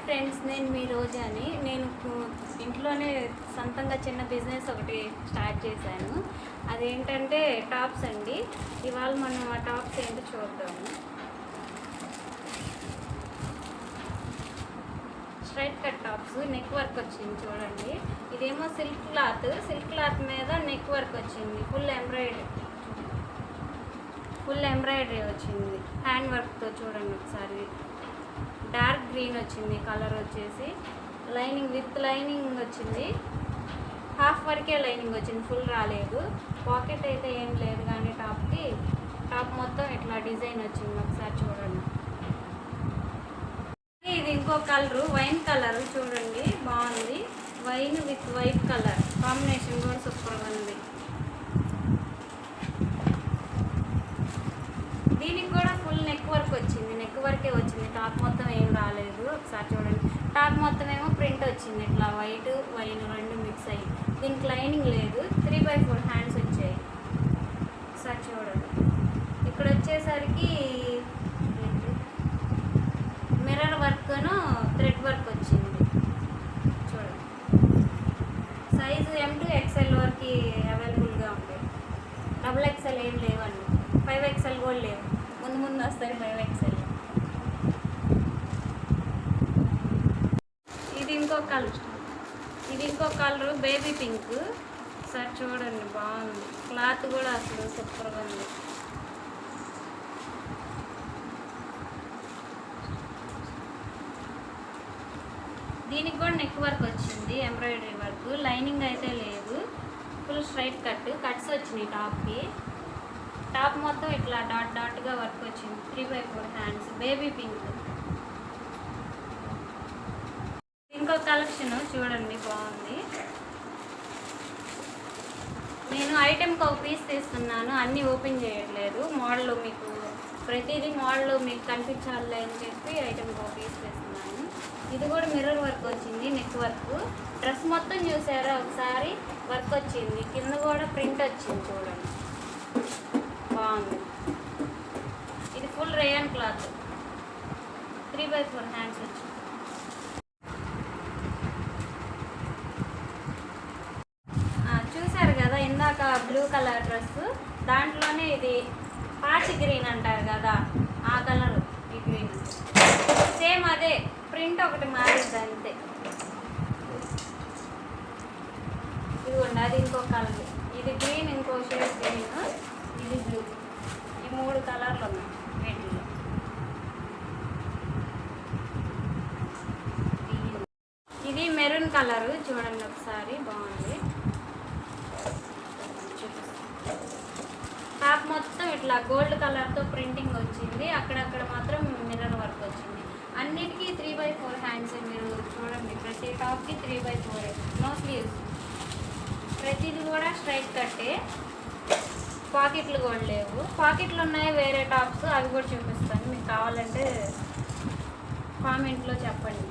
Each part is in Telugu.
ఫ్రెండ్స్, నేను మీ రోజాని. నేను ఇంట్లోనే సొంతంగా చిన్న బిజినెస్ ఒకటి స్టార్ట్ చేశాను. అదేంటంటే టాప్స్ అండి. ఇవాళ మనం ఆ టాప్స్ ఏంటో చూద్దాము. Straight cut tops, neck work వచ్చింది చూడండి. ఇదేమో సిల్క్ క్లాత్ మీద నెక్ వర్క్ వచ్చింది. ఫుల్ ఎంబ్రాయిడరీ వచ్చింది. హ్యాండ్ వర్క్తో చూడండి ఒకసారి. డార్క్ గ్రీన్ వచ్చింది కలర్ వచ్చేసి. విత్ లైనింగ్ వచ్చింది. హాఫ్ వరకే లైనింగ్ వచ్చింది, ఫుల్ రాలేదు. పాకెట్ అయితే ఏం లేదు, కానీ టాప్ మొత్తం ఇట్లా డిజైన్ వచ్చింది. ఒకసారి చూడండి. ఇది ఇంకో కలరు, వైన్ కలర్ చూడండి, బాగుంది. Wine with white colour combination కూడా సూపర్గా ఉంది. దీనికి కూడా ఫుల్ నెక్ వర్క్ వచ్చింది. నెక్ వర్కే వచ్చింది, టాప్ మొత్తం ఏం రాలేదు. ఒకసారి చూడండి. టాప్ మొత్తం ఏమో ప్రింట్ వచ్చింది, ఇట్లా వైట్ వైన్ రెండు మిక్స్ అయ్యి. దీనికి లైనింగ్ లేదు. 3/4 హ్యాండ్స్ వచ్చాయి. ఒకసారి చూడండి. ఇక్కడ వచ్చేసరికి మిర్రర్ వర్క్ను థ్రెడ్ వర్క్ వచ్చింది చూడండి. సైజు M to XL వరకు అవైలబుల్గా ఉంది. XXL ఏం లేవండి. 5XL కూడా లేవు. ముందు వస్తాయి 5XL. ఇది ఇంకో కలరు బేబీ పింక్. ఒకసారి చూడండి, బాగుంది. క్లాత్ కూడా అసలు సూపర్గా ఉంది. దీనికి కూడా నెక్ వర్క్ వచ్చింది, ఎంబ్రాయిడరీ వర్క్. లైనింగ్ అయితే లేదు. ఫుల్ స్ట్రైట్ కట్స్ వచ్చినాయి టాప్కి. టాప్ మొత్తం ఇట్లా డాట్గా వర్క్ వచ్చింది. 3/4 హ్యాండ్స్, బేబీ పింక్. ఇంకో కలెక్షన్ చూడండి, బాగుంది. నేను ఐటెంకి ఒక పీస్ తీస్తున్నాను, అన్నీ ఓపెన్ చేయట్లేదు. మోడల్ మీకు ప్రతిదీ మీకు కనిపించాలి అని చెప్పి ఐటెంకి ఒక పీస్ తీస్తున్నాను. ఇది కూడా మిర్రర్ వర్క్ వచ్చింది, నెక్ వర్క్. డ్రెస్ మొత్తం చూసారా ఒకసారి, వర్క్ వచ్చింది. కింద కూడా ప్రింట్ వచ్చింది చూడండి, బాగుంది. ఇది ఫుల్ రేయన్ క్లాత్, 3/4 హ్యాండ్స్ వచ్చింది. చూసారు కదా ఇందాక బ్లూ కలర్ డ్రెస్, దాంట్లోనే ఇది పాచి గ్రీన్ అంటారు కదా, ఆ కలర్. ఈ గ్రీన్ సేమ్ అదే, ప్రింట్ ఒకటి మారింది అంతే. ఇదిగోండి, అది ఇంకో కలర్. ఇది గ్రీన్, ఇంకో షేడ్ గ్రీన్, ఇది బ్లూ. ఈ 3 కలర్లు ఉన్నాయి వీటిలో. ఇది మెరూన్ కలరు చూడండి ఒకసారి, బాగుంది. టాప్ మొత్తం ఇట్లా గోల్డ్ కలర్తో ప్రింటింగ్ వచ్చింది. అక్కడక్కడ మాత్రం మిర్రర్ వర్క్ వచ్చింది. అన్నిటికీ 3/4 హ్యాండ్స్. మీరు చూడండి, ప్రతి టాప్కి 3/4, నో స్లీవ్స్. ప్రతిది కూడా స్ట్రైట్ కట్టే. పాకెట్లు కూడా లేవు. పాకెట్లు ఉన్నాయి వేరే టాప్స్, అవి కూడా చూపిస్తాను. మీకు కావాలంటే కామెంట్లో చెప్పండి.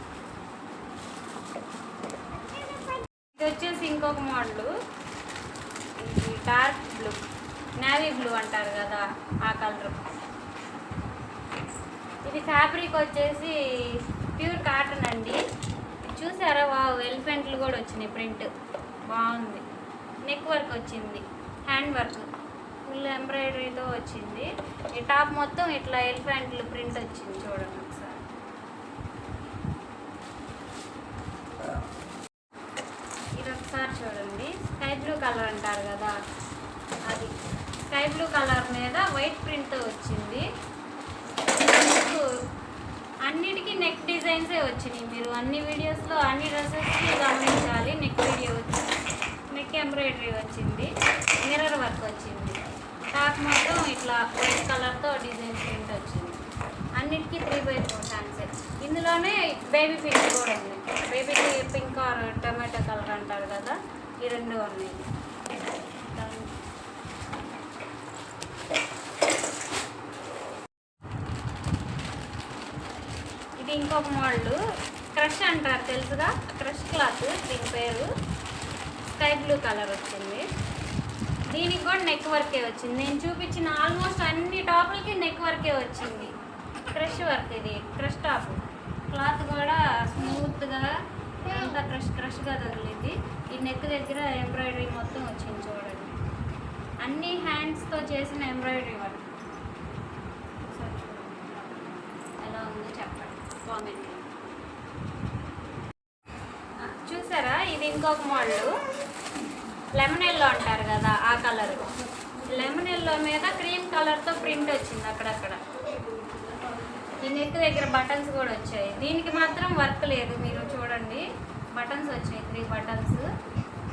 ఇది వచ్చేసి ఇంకొక model, dark blue, navy blue అంటారు కదా, ఆ కలర్. ఇది ఫ్యాబ్రిక్ వచ్చేసి ప్యూర్ కాటన్ అండి. చూసారా, ఎలిఫెంట్లు కూడా వచ్చినాయి, ప్రింట్ బాగుంది. నెక్ వర్క్ వచ్చింది, హ్యాండ్ వర్క్, ఫుల్ ఎంబ్రాయిడరీతో వచ్చింది. ఈ టాప్ మొత్తం ఇట్లా ఎలిఫెంట్లు ప్రింట్ వచ్చింది చూడండి ఒకసారి. ఇది ఒకసారి చూడండి. స్కై బ్లూ కలర్ అంటారు కదా, అది స్కై బ్లూ కలర్ మీద వైట్ ప్రింట్తో వచ్చింది. అన్నిటికీ నెక్ డిజైన్సే వచ్చినాయి. మీరు అన్ని వీడియోస్లో అన్ని డ్రెస్సెస్కి గమనించాలి. నెక్ ఎంబ్రాయిడరీ వచ్చింది, మిర్రర్ వర్క్ వచ్చింది. టాప్ మొత్తం ఇట్లా వైట్ కలర్తో డిజైన్ ప్రింట్ వచ్చింది. అన్నిటికీ 3/4 హ్యాండ్సే. ఇందులోనే బేబీ పింక్ కూడా ఉంది. Baby pink are tomato colour అంటారు కదా, ఈ రెండు ఉన్నాయి. ఇది ఇంకొక మోడల్, క్రష్ అంటారు తెలుసుగా, క్రష్ క్లాత్ దీని పేరు. స్కై బ్లూ కలర్ వచ్చింది. దీనికి కూడా నెక్ వర్కే వచ్చింది. నేను చూపించిన ఆల్మోస్ట్ అన్ని టాపులకి నెక్ వర్కే వచ్చింది. క్రష్ వర్క్, ఇది క్రష్ టాప్. క్లాత్ కూడా స్మూత్గా అంతా క్రష్గా తగిలింది. ఈ నెక్ దగ్గర ఎంబ్రాయిడరీ మొత్తం వచ్చింది చూడండి. అన్ని హ్యాండ్స్తో చేసిన ఎంబ్రాయిడరీ వర్క్. ఎలా ఉందో చెప్పండి కామెంట్. చూసారా, ఇది ఇంకొక మోడల్ లెమన్ ఎల్లో అంటారు కదా, ఆ కలర్. లెమన్ ఎల్లో మీద క్రీమ్ కలర్తో ప్రింట్ వచ్చింది అక్కడక్కడ. ఈ నెక్ దగ్గర బటన్స్ కూడా వచ్చాయి. దీనికి మాత్రం వర్క్ లేదు, మీరు చూడండి బటన్స్ వచ్చాయి, 3 బటన్స్.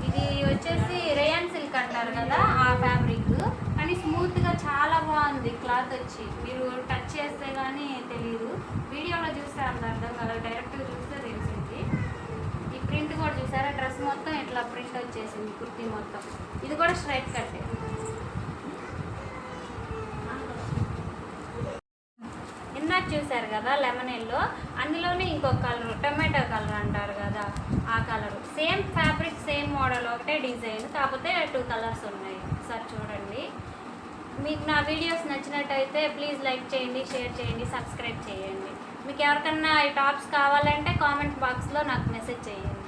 ఇది వచ్చేసి రేయాన్ సిల్క్ అంటారు కదా, ఆ ఫ్యాబ్రిక్. కానీ స్మూత్గా చాలా బాగుంది క్లాత్ వచ్చి. మీరు టచ్ చేస్తే కానీ తెలియదు, వీడియోలో చూస్తే అంత అర్థం కదా, డైరెక్ట్గా చూస్తే తెలిసింది. ఈ ప్రింట్ కూడా చూసారా, డ్రెస్ మొత్తం ఇట్లా ప్రింట్ వచ్చేసింది, కుర్తీ మొత్తం. ఇది కూడా స్ట్రైట్ కట్. ఇందాక చూసారు కదా లెమన్ ఎల్లో, అందులోనే ఇంకొక కలర్ టొమాటో కలర్ అంటారు కదా, ఆ colour. Same fabric, same model, ఒకటే డిజైన్, కాకపోతే 2 కలర్స్ ఉన్నాయి. ఒకసారి చూడండి. మీకు నా వీడియోస్ నచ్చినట్టయితే ప్లీజ్ లైక్ చేయండి, షేర్ చేయండి, సబ్స్క్రైబ్ చేయండి. మీకు ఎవరికన్నా ఈ టాప్స్ కావాలంటే కామెంట్ బాక్స్లో నాకు మెసేజ్ చేయండి.